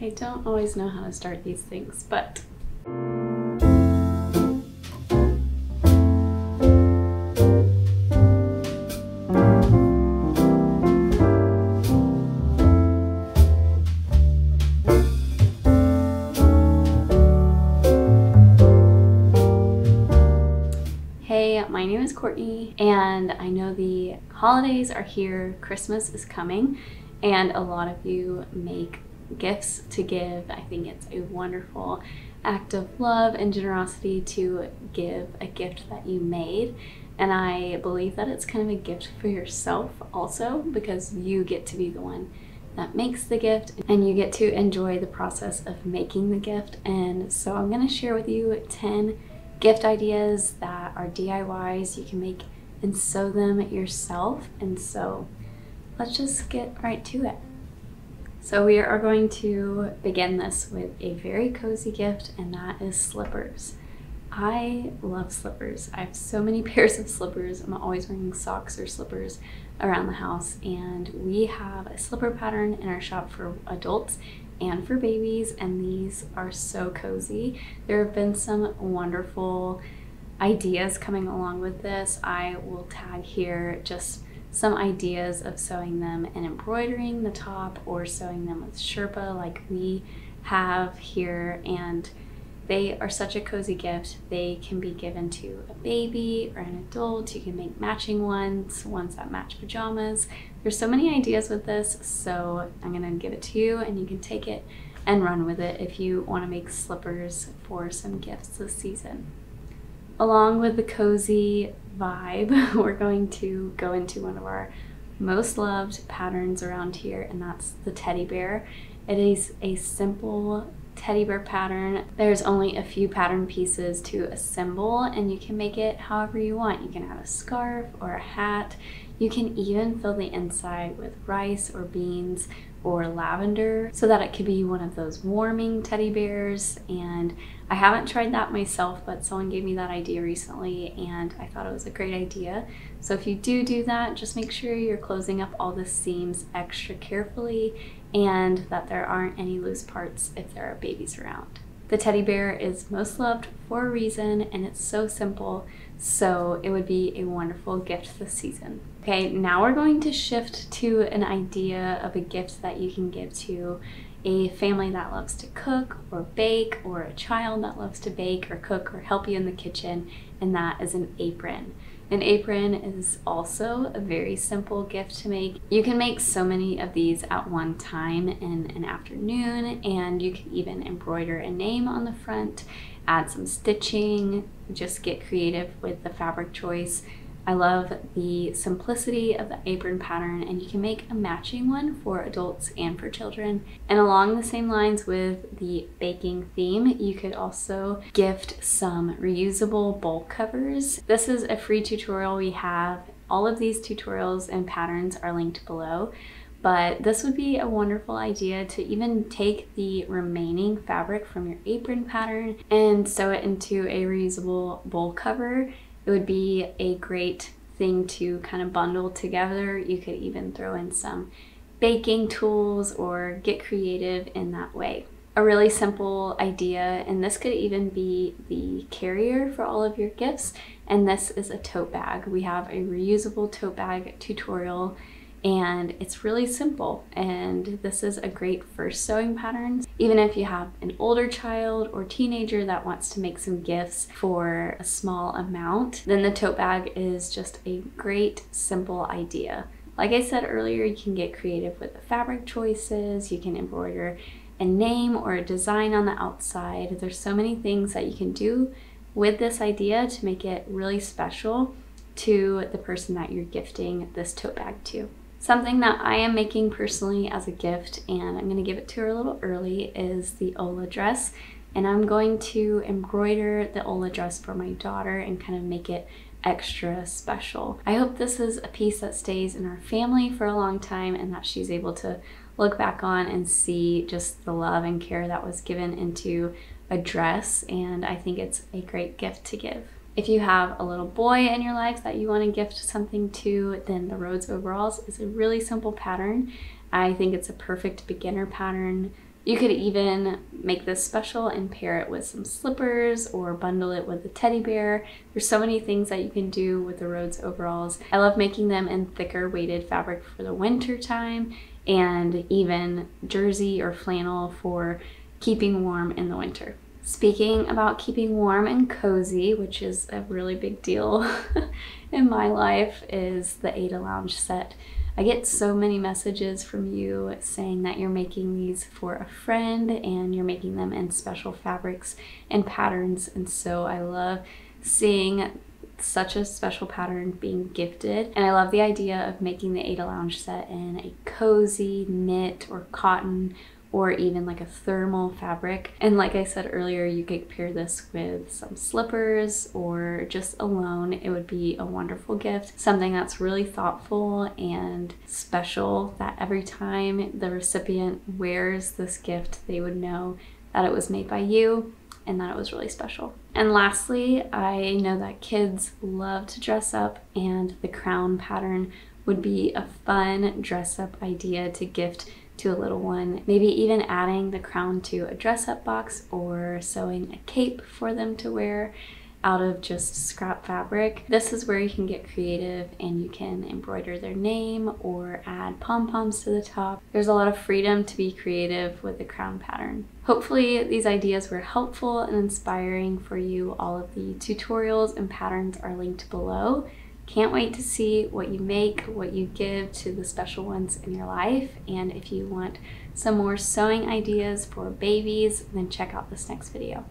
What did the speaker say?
I don't always know how to start these things, but hey, my name is Courtney, and I know the holidays are here, Christmas is coming, and a lot of you make gifts to give. I think it's a wonderful act of love and generosity to give a gift that you made, and I believe that it's kind of a gift for yourself also, because you get to be the one that makes the gift and you get to enjoy the process of making the gift. And so I'm going to share with you 10 gift ideas that are DIYs you can make and sew them yourself. And so let's just get right to it. So we are going to begin this with a very cozy gift, and that is slippers. I love slippers. I have so many pairs of slippers. I'm always wearing socks or slippers around the house, and we have a slipper pattern in our shop for adults and for babies, and these are so cozy. There have been some wonderful ideas coming along with this. I will tag here just some ideas of sewing them and embroidering the top, or sewing them with Sherpa like we have here, and they are such a cozy gift. They can be given to a baby or an adult. You can make matching ones that match pajamas. There's so many ideas with this, so I'm gonna give it to you and you can take it and run with it if you wanna make slippers for some gifts this season. Along with the cozy vibe, we're going to go into one of our most loved patterns around here, and that's the teddy bear. It is a simple teddy bear pattern. There's only a few pattern pieces to assemble, and you can make it however you want. You can add a scarf or a hat. You can even fill the inside with rice or beans or lavender so that it could be one of those warming teddy bears. And I haven't tried that myself, but someone gave me that idea recently and I thought it was a great idea. So if you do that, just make sure you're closing up all the seams extra carefully and that there aren't any loose parts if there are babies around. The teddy bear is most loved for a reason, and it's so simple, so it would be a wonderful gift this season. Okay, now we're going to shift to an idea of a gift that you can give to a family that loves to cook or bake, or a child that loves to bake or cook or help you in the kitchen, and that is an apron. An apron is also a very simple gift to make. You can make so many of these at one time in an afternoon, and you can even embroider a name on the front, add some stitching, just get creative with the fabric choice. I love the simplicity of the apron pattern, and you can make a matching one for adults and for children. And along the same lines with the baking theme, you could also gift some reusable bowl covers. This is a free tutorial we have. All of these tutorials and patterns are linked below, but this would be a wonderful idea to even take the remaining fabric from your apron pattern and sew it into a reusable bowl cover. It would be a great thing to kind of bundle together. You could even throw in some baking tools or get creative in that way. A really simple idea, and this could even be the carrier for all of your gifts, and this is a tote bag. We have a reusable tote bag tutorial, and it's really simple, and this is a great first sewing pattern. Even if you have an older child or teenager that wants to make some gifts for a small amount, then the tote bag is just a great simple idea. Like I said earlier, you can get creative with the fabric choices. You can embroider a name or a design on the outside. There's so many things that you can do with this idea to make it really special to the person that you're gifting this tote bag to. Something that I am making personally as a gift, and I'm going to give it to her a little early, is the Ola dress. And I'm going to embroider the Ola dress for my daughter and kind of make it extra special. I hope this is a piece that stays in our family for a long time, and that she's able to look back on and see just the love and care that was given into a dress, and I think it's a great gift to give. If you have a little boy in your life that you want to gift something to, then the Rhodes Overalls is a really simple pattern. I think it's a perfect beginner pattern. You could even make this special and pair it with some slippers or bundle it with a teddy bear. There's so many things that you can do with the Rhodes overalls. I love making them in thicker weighted fabric for the winter time, and even jersey or flannel for keeping warm in the winter. Speaking about keeping warm and cozy, which is a really big deal in my life, is the Ada Lounge set. I get so many messages from you saying that you're making these for a friend and you're making them in special fabrics and patterns, and so I love seeing such a special pattern being gifted. And I love the idea of making the Ada Lounge set in a cozy knit or cotton or even like a thermal fabric. And like I said earlier, you could pair this with some slippers or just alone. It would be a wonderful gift, something that's really thoughtful and special, that every time the recipient wears this gift, they would know that it was made by you and that it was really special. And lastly, I know that kids love to dress up, and the crown pattern would be a fun dress up idea to gift to a little one. Maybe even adding the crown to a dress up box or sewing a cape for them to wear out of just scrap fabric. This is where you can get creative and you can embroider their name or add pom-poms to the top. There's a lot of freedom to be creative with the crown pattern. Hopefully these ideas were helpful and inspiring for you. All of the tutorials and patterns are linked below. Can't wait to see what you make, what you give to the special ones in your life. And if you want some more sewing ideas for babies, then check out this next video.